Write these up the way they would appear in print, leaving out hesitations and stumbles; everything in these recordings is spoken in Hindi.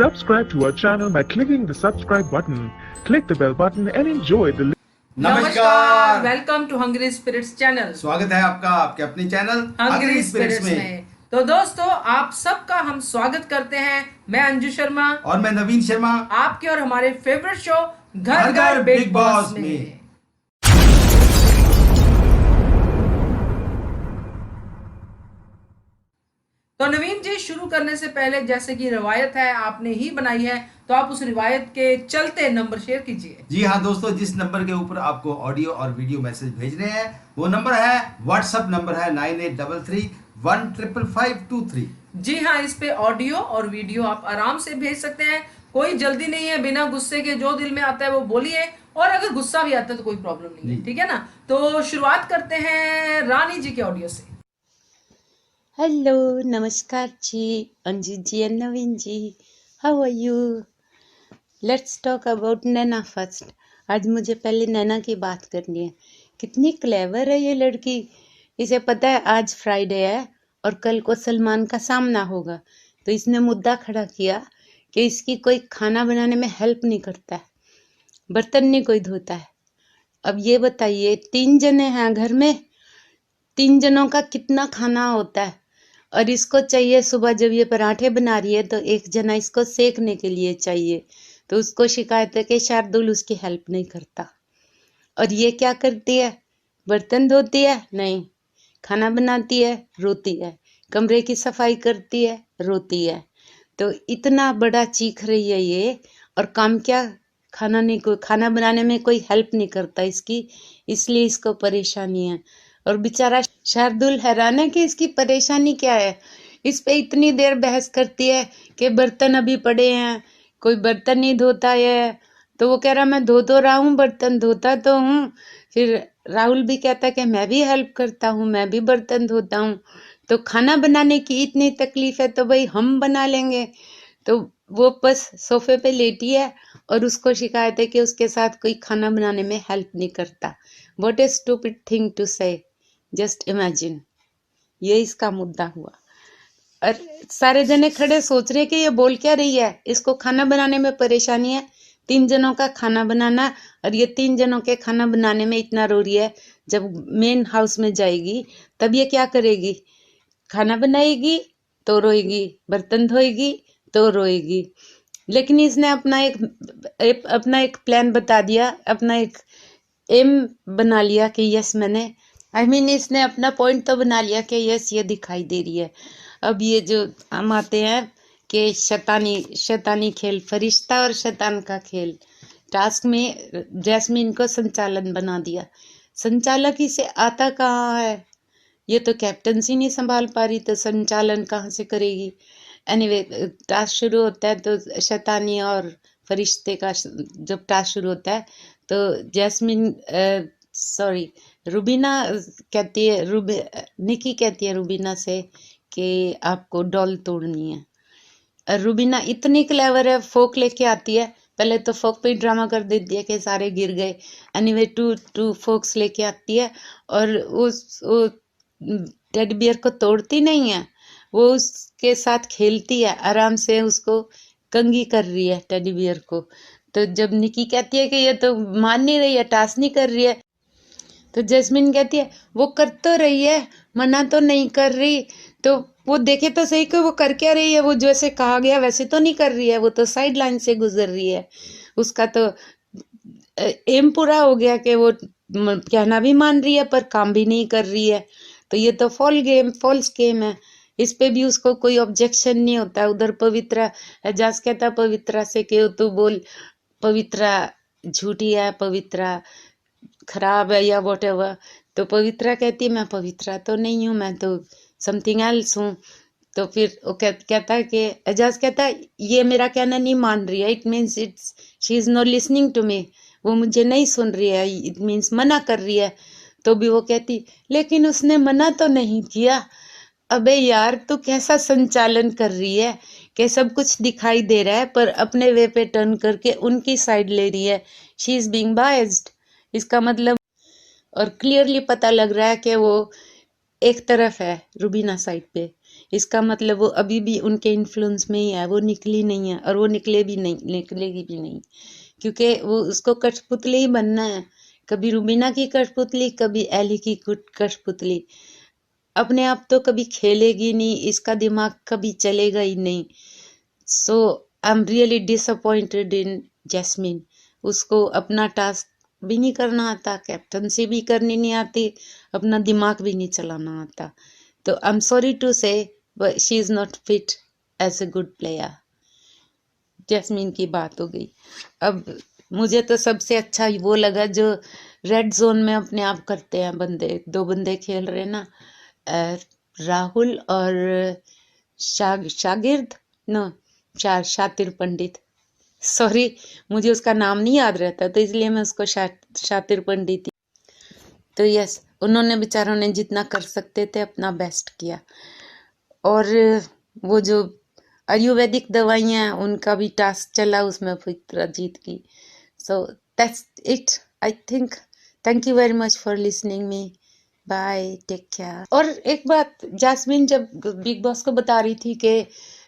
Subscribe to our channel by clicking the subscribe button. Click the bell button and enjoy the नमस्कार, welcome to hungry spirits channel. स्वागत है आपका आपके अपने चैनल हंग्री स्पिरिट्स में। तो दोस्तों, आप सबका हम स्वागत करते हैं। मैं अंजू शर्मा और मैं नवीन शर्मा आपके और हमारे फेवरेट शो घर घर बिग बॉस में। तो नवीन जी, शुरू करने से पहले जैसे कि रिवायत है, आपने ही बनाई है, तो आप उस रिवायत के चलते नंबर शेयर कीजिए। जी हाँ दोस्तों, जिस नंबर के ऊपर आपको ऑडियो और वीडियो मैसेज भेजने हैं वो नंबर है, व्हाट्सएप नंबर है 9833155523। जी हाँ, इस पे ऑडियो और वीडियो आप आराम से भेज सकते हैं। कोई जल्दी नहीं है, बिना गुस्से के जो दिल में आता है वो बोलिए, और अगर गुस्सा भी आता है तो कोई प्रॉब्लम नहीं है, ठीक है ना। तो शुरुआत करते हैं रानी जी के ऑडियो से। हेलो, नमस्कार जी, Anju ji and Naveen ji, how are you? Let's talk about Naina first. आज मुझे पहले नैना की बात करनी है। कितनी क्लेवर है ये लड़की। इसे पता है आज फ्राइडे है और कल को सलमान का सामना होगा, तो इसने मुद्दा खड़ा किया कि इसकी कोई खाना बनाने में हेल्प नहीं करता है, बर्तन नहीं कोई धोता है। अब ये बताइए, 3 जने हैं घर में, 3 जनों का कितना खाना होता है? और इसको चाहिए सुबह जब ये पराठे बना रही है तो एक जना इसको सेकने के लिए चाहिए, तो उसको शिकायत है कि शार्दुल उसकी हेल्प नहीं करता। और ये क्या करती है? बर्तन धोती है? नहीं। खाना बनाती है? रोती है। कमरे की सफाई करती है? रोती है। तो इतना बड़ा चीख रही है ये, और काम क्या? खाना बनाने में कोई हेल्प नहीं करता इसकी, इसलिए इसको परेशानी है। और बेचारा शार्दुल हैरान है कि इसकी परेशानी क्या है। इस पे इतनी देर बहस करती है कि बर्तन अभी पड़े हैं, कोई बर्तन नहीं धोता है, तो वो कह रहा मैं धो तो रहा हूँ, बर्तन धोता तो हूँ। फिर राहुल भी कहता है कि मैं भी हेल्प करता हूँ, मैं भी बर्तन धोता हूँ। तो खाना बनाने की इतनी तकलीफ है तो भाई हम बना लेंगे। तो वो बस सोफे पे लेटी है और उसको शिकायत है कि उसके साथ कोई खाना बनाने में हेल्प नहीं करता। What a stupid thing to say, just imagine. ये इसका मुद्दा हुआ। और सारे जने खड़े सोच रहे कि ये बोल क्या रही है, इसको खाना बनाने में परेशानी है, 3 जनों का खाना बनाना, और ये 3 जनों के खाना बनाने में इतना रो रही है। जब मेन हाउस में जाएगी तब ये क्या करेगी? खाना बनाएगी तो रोएगी, बर्तन धोएगी तो रोएगी। लेकिन इसने अपना एक प्लान बता दिया, अपना एक एम बना लिया कि यस मैंने इसने अपना पॉइंट तो बना लिया कि यस ये दिखाई दे रही है। अब ये जो हम आते हैं कि शैतानी खेल, फरिश्ता और शैतान का खेल, टास्क में जैस्मीन को संचालन बना दिया। संचालक इसे आता कहाँ है? ये तो कैप्टनसी नहीं संभाल पा रही, तो संचालन कहाँ से करेगी? एनीवे, टास्क शुरू होता है तो शैतानी और फरिश्ते का जब टास्क शुरू होता है तो जैस्मीन रुबीना कहती है, निकी कहती है रुबीना से कि आपको डॉल तोड़नी है। और रुबीना इतनी क्लेवर है, फोक लेके आती है। पहले तो फोक पे ही ड्रामा कर देती है कि सारे गिर गए। एनीवे, टू फोक्स लेके आती है और वो टेडी बियर को तोड़ती नहीं है, वो उसके साथ खेलती है, आराम से उसको कंगी कर रही है टेडी बियर को। तो जब निकी कहती है कि ये तो मान नहीं रही है, टास्क नहीं कर रही है, तो जैस्मीन कहती है वो कर तो रही है, मना तो नहीं कर रही। तो वो देखे तो सही कि वो कर क्या रही है, वो जैसे कहा गया वैसे तो नहीं कर रही है, वो तो साइड लाइन से गुजर रही है। उसका तो एम पूरा हो गया कि वो कहना भी मान रही है पर काम भी नहीं कर रही है। तो ये तो फॉल्स गेम है। इस पे भी उसको कोई ऑब्जेक्शन नहीं होता। उधर पवित्रा, एजाज कहता पवित्रा से कि तू बोल, पवित्रा झूठी है, पवित्रा खराब है या वॉट एवर। तो पवित्रा कहती है मैं पवित्रा तो नहीं हूँ, मैं तो समथिंग एल्स हूँ। तो फिर वो कहता है कि एजाज कहता है ये मेरा कहना नहीं मान रही है, it means she is not listening to me, वो मुझे नहीं सुन रही है, इट मीन्स मना कर रही है। तो भी वो कहती लेकिन उसने मना तो नहीं किया। अबे यार, तू कैसा संचालन कर रही है कि सब कुछ दिखाई दे रहा है पर अपने वे पे टर्न करके उनकी साइड ले रही है। शी इज बीइंग बायस्ड, इसका मतलब, और क्लियरली पता लग रहा है कि वो एक तरफ है रुबीना साइड पे, इसका मतलब वो अभी भी उनके इन्फ्लुएंस में ही है, वो निकली नहीं है और वो निकलेगी भी नहीं, क्योंकि वो उसको कठपुतली ही बनना है। कभी रुबीना की कठपुतली, कभी एली की कठपुतली। अपने आप तो कभी खेलेगी नहीं, इसका दिमाग कभी चलेगा ही नहीं। So I am really disappointed in Jasmine. उसको अपना टास्क भी नहीं करना आता, कैप्टनसी भी करनी नहीं आती, अपना दिमाग भी नहीं चलाना आता। तो I am sorry to say she is not fit as a good player. Jasmine की बात हो गई। अब मुझे तो सबसे अच्छा वो लगा जो रेड जोन में अपने आप करते हैं बंदे, 2 बंदे खेल रहे ना, राहुल और शागिर्द नो शातिर पंडित, सॉरी मुझे उसका नाम नहीं याद रहता तो इसलिए मैं उसको शातिर पंडित। तो यस, उन्होंने बेचारों ने जितना कर सकते थे अपना बेस्ट किया। और वो जो आयुर्वेदिक दवाइयाँ हैं उनका भी टास्क चला, उसमें फिक्रा जीत गई। So that's it I think. Thank you very much for listening me, bye, take care. और एक बात, जैस्मिन जब बिग बॉस को बता रही थी कि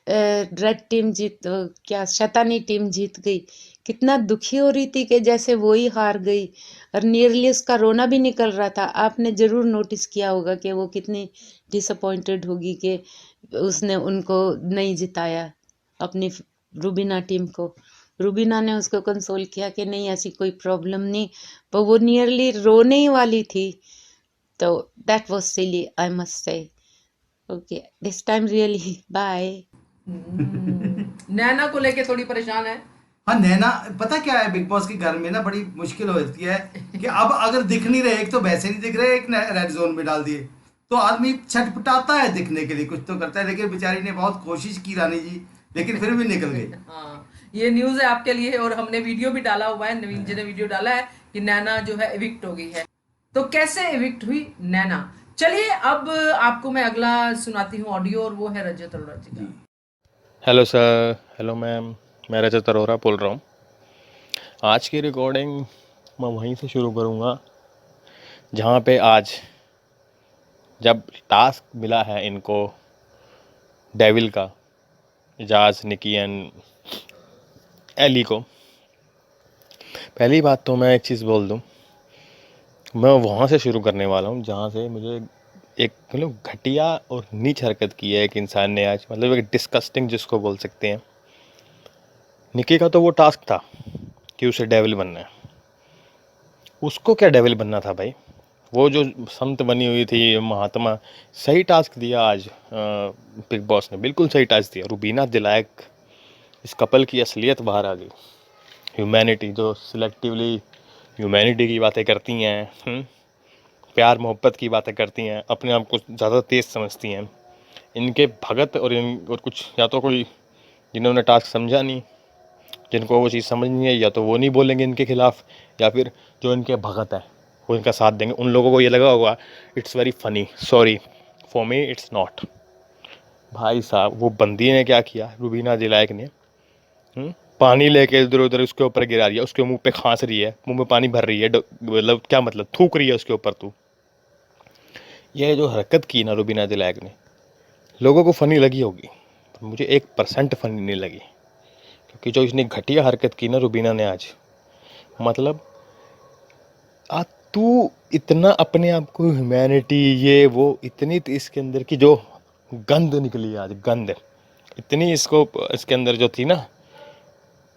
रेड टीम क्या शैतानी टीम जीत गई, कितना दुखी हो रही थी कि जैसे वो ही हार गई, और नियरली उसका रोना भी निकल रहा था। आपने ज़रूर नोटिस किया होगा कि वो कितनी डिसअपॉइंटेड होगी कि उसने उनको नहीं जिताया, अपनी रुबीना टीम को। रुबीना ने उसको कंसोल किया कि नहीं ऐसी कोई प्रॉब्लम नहीं, पर वो नियरली रोने ही वाली थी। तो that was silly, I must say. Okay, this time really bye. Naina को लेके थोड़ी परेशान है। हाँ, नैना पता क्या है, बिग बॉस के घर में ना बड़ी मुश्किल होती है कि अब अगर दिख नहीं रहे, एक तो वैसे नहीं दिख रहे, एक रेड जोन में डाल दिए तो आदमी छटपटाता है दिखने के लिए, कुछ तो करता है। लेकिन बेचारी ने बहुत कोशिश की रानी जी, लेकिन फिर भी निकल गई। हाँ, ये न्यूज है आपके लिए, और हमने वीडियो भी डाला हुआ है, नवीन जी ने वीडियो डाला है कि नैना जो है एविक्ट हो गई है। तो कैसे एविक्ट हुई नैना, चलिए अब आपको मैं अगला सुनाती हूँ ऑडियो, और वो है रजत अरोड़ा जी का। हेलो सर, हेलो मैम, मैं रजत अरोड़ा बोल रहा हूँ। आज की रिकॉर्डिंग मैं वहीं से शुरू करूँगा जहाँ पे आज जब टास्क मिला है इनको डेविल का, इजाज, निकी एंड एली को। पहली बात तो मैं एक चीज़ बोल दूँ, मैं वहाँ से शुरू करने वाला हूँ जहाँ से मुझे एक मतलब घटिया और नीच हरकत की है एक इंसान ने आज, मतलब एक डिस्कस्टिंग जिसको बोल सकते हैं। निकी का तो वो टास्क था कि उसे डेविल बनना है। उसको क्या डेविल बनना था भाई? वो जो संत बनी हुई थी महात्मा, सही टास्क दिया आज बिग बॉस ने, बिल्कुल सही टास्क दिया। रुबीना दिलायक, इस कपल की असलियत बाहर आ गई। ह्यूमैनिटी, जो सिलेक्टिवली ह्यूमैनिटी की बातें करती हैं, प्यार मोहब्बत की बातें करती हैं, अपने आप को ज़्यादा तेज़ समझती हैं। इनके भगत और कुछ, या तो कोई जिन्होंने टास्क समझा नहीं, जिनको वो चीज़ समझ नहीं है, या तो वो नहीं बोलेंगे इनके खिलाफ, या फिर जो इनके भगत है वो इनका साथ देंगे। उन लोगों को ये लगा होगा it's very funny, sorry for me it's not. भाई साहब, वो बंदी ने क्या किया, रुबीना दिलायक ने पानी लेके इधर उधर उसके ऊपर गिरा दिया, उसके मुंह पे खांस रही है, मुंह में पानी भर रही है, मतलब क्या मतलब, थूक रही है उसके ऊपर। तू ये जो हरकत की ना रुबीना दिलायक ने, लोगों को फ़नी लगी होगी, पर मुझे 1% फ़नी नहीं लगी। क्योंकि जो इसने घटिया हरकत की ना रुबीना ने आज, मतलब तू इतना अपने आप को ह्यूमैनिटी ये वो, इतनी इसके अंदर की जो गंद निकली आज, गंद इतनी इसको इसके अंदर जो थी ना,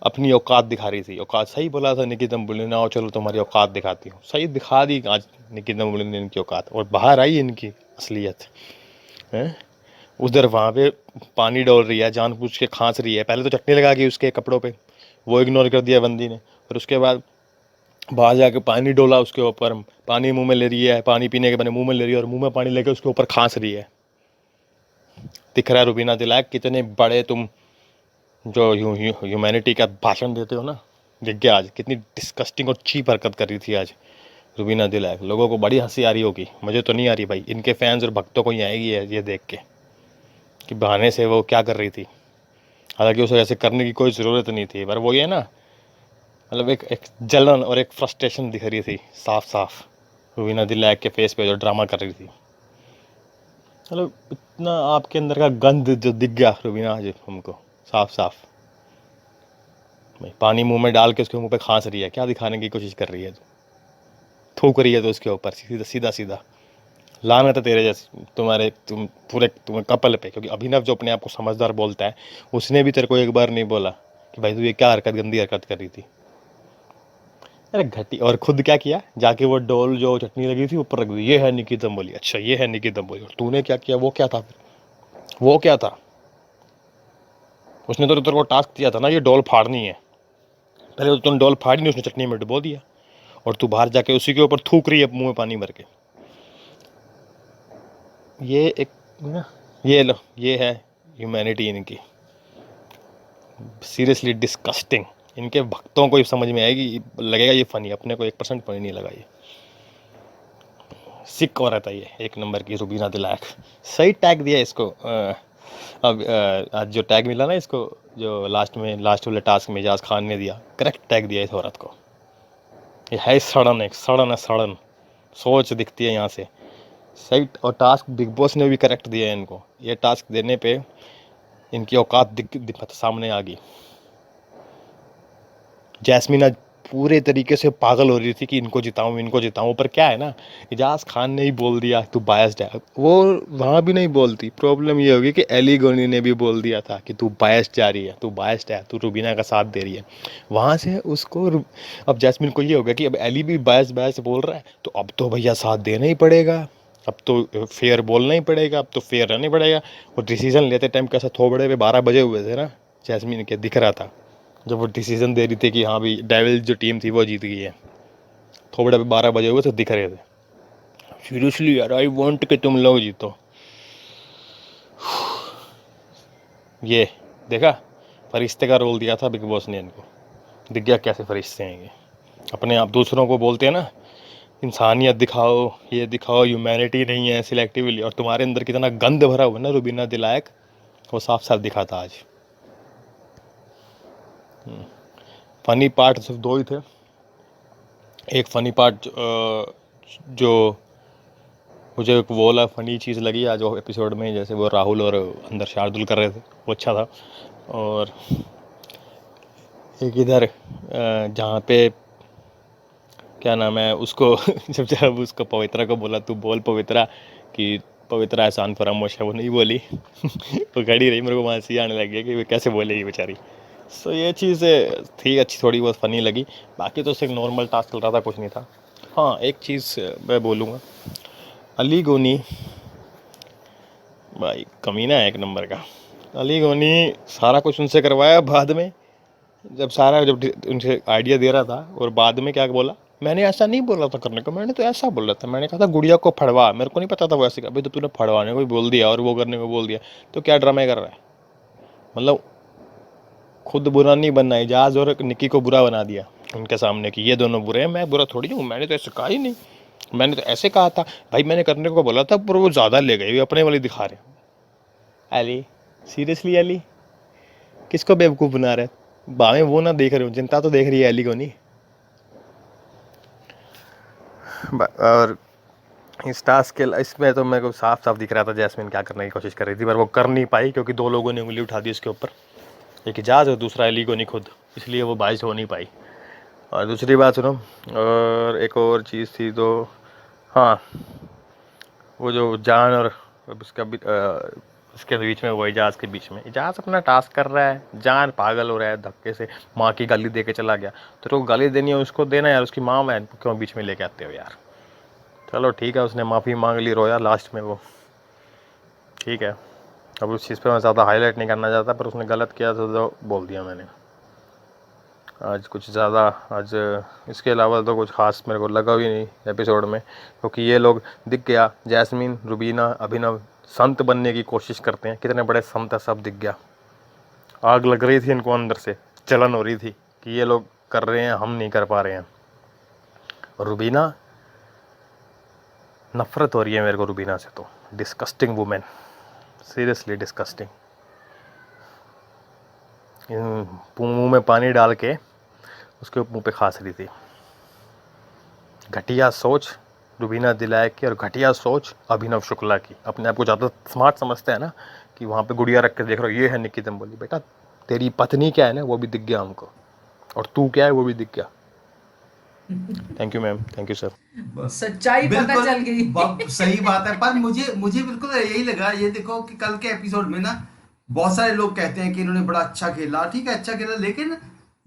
अपनी औकात दिखा रही थी। औकात सही बोला था निकी दम्बुली ने, आओ चलो तुम्हारी औकात दिखाती हूँ। सही दिखा दी आज निकी दम्बुली ने इनकी औकात, और बाहर आई इनकी असलियत है। उधर वहाँ पे पानी डोल रही है, जानबूझ के खांस रही है। पहले तो चटनी लगा के उसके कपड़ों पे, वो इग्नोर कर दिया बंदी ने, और उसके बाद बाहर जाके पानी डोला उसके ऊपर, पानी मुंह में ले रही है, पानी पीने के बने मुंह में ले रही है, और मुंह में पानी लेके उसके ऊपर खांस रही है। दिख रहा है रुबीना दिलायक कितने बड़े तुम जो ह्यूमैनिटी का भाषण देते हो ना, दिख गया आज कितनी डिस्कस्टिंग और चीप हरकत कर रही थी आज रुबीना दिलायक। लोगों को बड़ी हंसी आ रही होगी, मुझे तो नहीं आ रही भाई। इनके फैंस और भक्तों को ही आएगी ये देख के कि बहाने से वो क्या कर रही थी। हालांकि उसे ऐसे करने की कोई ज़रूरत नहीं थी, पर वो ये ना, मतलब एक जलन और एक फ्रस्ट्रेशन दिख रही थी साफ साफ रुबीना दिलायक के फेस पे, जो ड्रामा कर रही थी। मतलब इतना आपके अंदर का गंध जो दिख गया रुबीना आज हमको साफ साफ। भाई पानी मुंह में डाल के उसके मुंह पे खांस रही है, क्या दिखाने की कोशिश कर रही है? थूक रही है तो उसके ऊपर सीधा सीधा सीधा। लानत है तेरे जैसे तुम्हें कपल पे, क्योंकि अभिनव जो अपने आप को समझदार बोलता है, उसने भी तेरे को एक बार नहीं बोला कि भाई तू ये क्या हरकत, गंदी हरकत कर रही थी। अरे घटी। और खुद क्या किया, जाके वो डोल जो चटनी लगी थी ऊपर रख दी, ये है निकी दम बोली। अच्छा ये है निकी दम बोली। और तूने क्या किया? वो क्या था फिर? वो क्या था? उसने तो तेरे को टास्क दिया था ना, ये डोल फाड़नी है। पहले तो तूने डोल फाड़ी नहीं, उसने चटनी में डुबो दिया, और तू बाहर जाके उसी के ऊपर थूक रही है मुंह में पानी भर के। ये एक ना, ये लो, ये है ह्यूमैनिटी इनकी। Seriously disgusting. इनके भक्तों को ये समझ में आएगी, लगेगा ये फनी, अपने को 1% फनी नहीं लगा। ये सिक औरत है ये, एक नंबर की रुबीना दिलायक। सही टैग दिया इसको। अब आज जो टैग मिला ना इसको, जो लास्ट वाले टास्क में एजाज खान ने दिया, करेक्ट टैग दिया इस औरत को। ये है सड़न, एक सड़न है, सड़न सोच दिखती है यहाँ से। सही। और टास्क बिग बॉस ने भी करेक्ट दिया है इनको। ये टास्क देने पे इनकी औकात सामने आ गई। जैस्मीन आज पूरे तरीके से पागल हो रही थी कि इनको जिताऊं, पर क्या है ना, एजाज खान ने ही बोल दिया तू बायस्ड है। वो वहाँ भी नहीं बोलती, प्रॉब्लम ये होगी कि एली गोनी ने भी बोल दिया था कि तू बायस्ड जा रही है, तू बायस्ड है, तू रुबीना का साथ दे रही है। वहाँ से उसको अब जैस्मीन को ये हो गया कि अब एली भी बायस्ड बोल रहा है, तो अब तो भैया साथ देना ही पड़ेगा, अब तो फेयर बोलना ही पड़ेगा, अब तो फेयर रहना ही पड़ेगा। और डिसीजन लेते टाइम कैसा थोबड़े पे 12 बजे हुए थे ना, जैस्मीन के दिख रहा था जब वो डिसीजन दे रही थी कि हाँ भाई डेविल जो टीम थी वो जीत गई है। थोबड़े पे 12 बजे हुए तो दिख रहे थे। सीरियसली यार, आई वांट कि तुम लोग जीतो। ये देखा, फरिश्ते का रोल दिया था बिग बॉस ने इनको। दिख गया कैसे फरिश्ते हैं ये। अपने आप दूसरों को बोलते हैं ना, इंसानियत दिखाओ, ये दिखाओ, ह्यूमैनिटी नहीं है, सिलेक्टिवली। और तुम्हारे अंदर कितना गंद भरा हुआ ना रुबीना दिलायक, वो साफ साफ दिखा था आज। फनी पार्ट सिर्फ 2 ही थे। एक फनी पार्ट जो मुझे एक वो वाला फनी चीज़ लगी आज वो एपिसोड में, जैसे वो राहुल और अंदर शार्दुल कर रहे थे, वो अच्छा था। और एक इधर जहाँ पे क्या नाम है उसको जब उसको पवित्रा को बोला तू बोल पवित्रा, कि पवित्रा एहसान फरामोश है, वो नहीं बोली। वो खड़ी रही, मेरे को वहाँ से आने लग गया कि वो कैसे बोलेगी बेचारी। सो ये चीज़ थी अच्छी, थोड़ी बहुत फ़नी लगी। बाकी तो सिर्फ नॉर्मल टास्क चल रहा था, कुछ नहीं था। हाँ एक चीज़ मैं बोलूँगा, अली गोनी भाई कमीना है एक नंबर का। अली गोनी सारा कुछ उनसे करवाया, बाद में जब उनसे आइडिया दे रहा था और बाद में क्या बोला, मैंने ऐसा नहीं बोला था करने को, मैंने तो ऐसा बोला था, मैंने कहा था गुड़िया को फड़वा, मेरे को नहीं पता था वो ऐसे। अभी तो तूने फड़वाने को बोल दिया और वो करने को बोल दिया, तो क्या ड्रामे कर रहा है? मतलब खुद बुरा नहीं बनना, एजाज और निकी को बुरा बना दिया उनके सामने कि ये दोनों बुरे हैं, मैं बुरा थोड़ी हूँ, मैंने तो ऐसे कहा ही नहीं, मैंने तो ऐसे कहा था भाई, मैंने करने को बोला था, पर वो ज़्यादा ले गए, अपने वाली दिखा रहे। अली सीरियसली, अली किसको बेवकूफ़ बना रहे? बावें वो ना देख रहे हो, जनता तो देख रही है अली को नहीं। और इस टास्क के इसमें तो मेरे को साफ साफ दिख रहा था जैस्मिन क्या करने की कोशिश कर रही थी, पर वो कर नहीं पाई क्योंकि 2 लोगों ने उंगली उठा दी उसके ऊपर, एक एजाज और दूसरा अली को नहीं खुद, इसलिए वो बाइस हो नहीं पाई। और दूसरी बात सुनो, और एक और चीज़ थी तो हाँ, वो जो जान और उसके बीच में, वो एजाज के बीच में, एजाज अपना टास्क कर रहा है, जान पागल हो रहा है, धक्के से माँ की गाली दे के चला गया, तो गाली देनी है उसको देना यार, उसकी माँ है, क्यों बीच में लेके आते हो यार? चलो ठीक है, उसने माफ़ी मांग ली, रोया लास्ट में वो, ठीक है। अब उस चीज़ पे मैं ज़्यादा हाईलाइट नहीं करना चाहता, पर उसने गलत किया तो बोल दिया मैंने आज। कुछ ज़्यादा आज इसके अलावा तो कुछ ख़ास मेरे को लगा भी नहीं एपिसोड में, क्योंकि ये लोग दिख गया, जैस्मीन, रुबीना, अभिनव संत बनने की कोशिश करते हैं, कितने बड़े संत है, सब दिख गया। आग लग रही थी इनको अंदर से, जलन हो रही थी कि ये लोग कर रहे हैं, हम नहीं कर पा रहे हैं। और रुबीना, नफ़रत हो रही है मेरे को रुबीना से, तो डिस्कस्टिंग वुमेन, सीरियसली डिस्कस्टिंग। मुंह में पानी डाल के उसके मुंह पे खांस रही थी। घटिया सोच, रुबीना दिलाय की और घटिया सोच अभिनव शुक्ला की। अपने आप को ज़्यादा स्मार्ट समझते हैं ना कि वहाँ पे गुड़िया रख के देख रहे हो, ये है निक्की दम्बोली। बेटा तेरी पत्नी क्या है ना वो भी दिख गया हमको, और तू क्या है वो भी दिख गया। Thank you ma'am, thank you sir. सच्चाई पता चल गई। सही बात है, पर मुझे बिल्कुल यही लगा। ये देखो कि कल के एपिसोड में ना बहुत सारे लोग कहते हैं कि इन्होंने बड़ा अच्छा खेला, ठीक है अच्छा खेला, लेकिन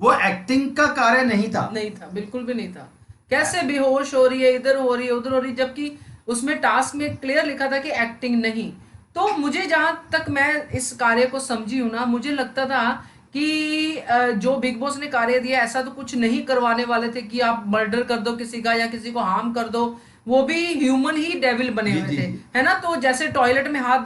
वो एक्टिंग का कार्य नहीं था। नहीं था, बिल्कुल भी नहीं था। कैसे बेहोश हो रही है, इधर हो रही है उधर हो रही है, जबकि उसमें टास्क में क्लियर लिखा था कि एक्टिंग नहीं। तो मुझे जहां तक मैं इस कार्य को समझी हूं ना, मुझे लगता था कि जो बिग बॉस ने कार्य दिया ऐसा तो कुछ नहीं करवाने वाले थे कि आप मर्डर कर दो किसी का या किसी को हार्म कर दो। वो भी ह्यूमन ही डेविल बने हुए थे, है ना। तो जैसे टॉयलेट में हाथ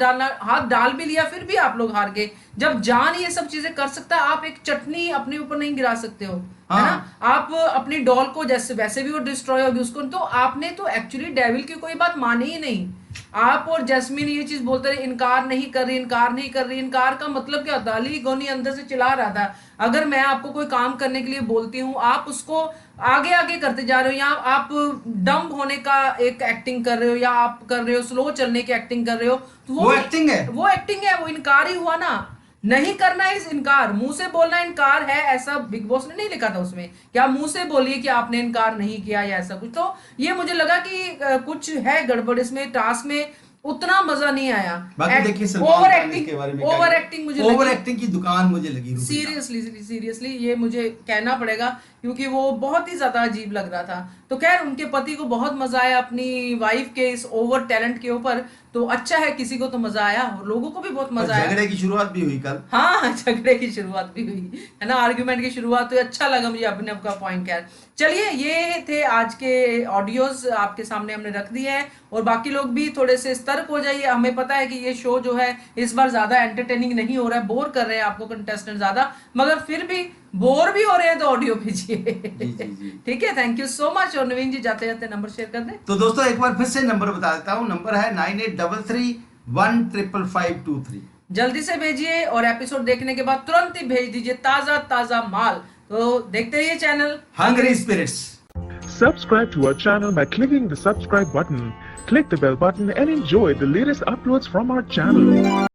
डाल भी लिया फिर भी आप लोग हार गए। जब जान ये सब चीजें कर सकता है, आप एक चटनी अपने ऊपर नहीं गिरा सकते हो, है ना। आप अपनी डॉल को जैसे वैसे भी वो डिस्ट्रॉय होगी उसको, तो आपने तो एक्चुअली डेविल की कोई बात मानी ही नहीं। आप और जैस्मीन ये चीज बोलते रहे, इनकार नहीं कर रही, इनकार नहीं कर रही। इनकार का मतलब क्या होता है? अली गोनी अंदर से चिल्ला रहा था, अगर मैं आपको कोई काम करने के लिए बोलती हूँ आप उसको आगे आगे करते जा रहे हो, या आप डम्ब होने का एक एक्टिंग कर रहे हो, या आप कर रहे हो स्लो चलने की एक्टिंग कर रहे हो, तो वो एक्टिंग है, वो एक्टिंग है, वो इनकार ही हुआ ना। नहीं करना है इनकार, मुंह से बोलना इनकार है, ऐसा बिग बॉस ने नहीं लिखा था उसमें कि आप मुंह से बोलिए कि आपने इनकार नहीं किया या ऐसा कुछ। तो ये मुझे लगा कि कुछ है गड़बड़ इसमें, टास्क में उतना मजा नहीं आया। बाकी देखिए ओवर एक्टिंग मुझे ओवर एक्टिंग की दुकान मुझे लगी। सीरियसली ये मुझे कहना पड़ेगा, क्योंकि वो बहुत ही ज्यादा अजीब लग रहा था। तो खैर उनके पति को बहुत मजा आया अपनी वाइफ के इस ओवर टैलेंट के ऊपर, तो अच्छा है, किसी को तो मजा आया और लोगों को भी बहुत मजा आया। झगड़े की शुरुआत भी हुई कल। हाँ झगड़े की शुरुआत भी हुई है ना, आर्ग्यूमेंट की शुरुआत हुई। अच्छा लगा मुझे अभिनव का पॉइंट। खैर चलिए, ये थे आज के ऑडियोज, आपके सामने हमने रख दिए हैं, और बाकी लोग भी थोड़े से सतर्क हो जाइए। हमें पता है कि ये शो जो है इस बार ज्यादा एंटरटेनिंग नहीं हो रहा है, बोर कर रहे हैं आपको कंटेस्टेंट ज्यादा, मगर फिर भी बोर भी हो रहे हैं तो ऑडियो भेजिए। ठीक है, थैंक यू सो मच। और नवीन जी जाते जाते नंबर शेयर कर दें। तो दोस्तों एक बार फिर से नंबर बता देता हूँ, नंबर है 9833155523। जल्दी से भेजिए, और एपिसोड देखने के बाद तुरंत ही भेज दीजिए ताजा ताजा माल। तो देखते रहिए channel Hungry Spirits. Subscribe to our channel by clicking the subscribe button. Click the bell button and enjoy the latest uploads from our channel.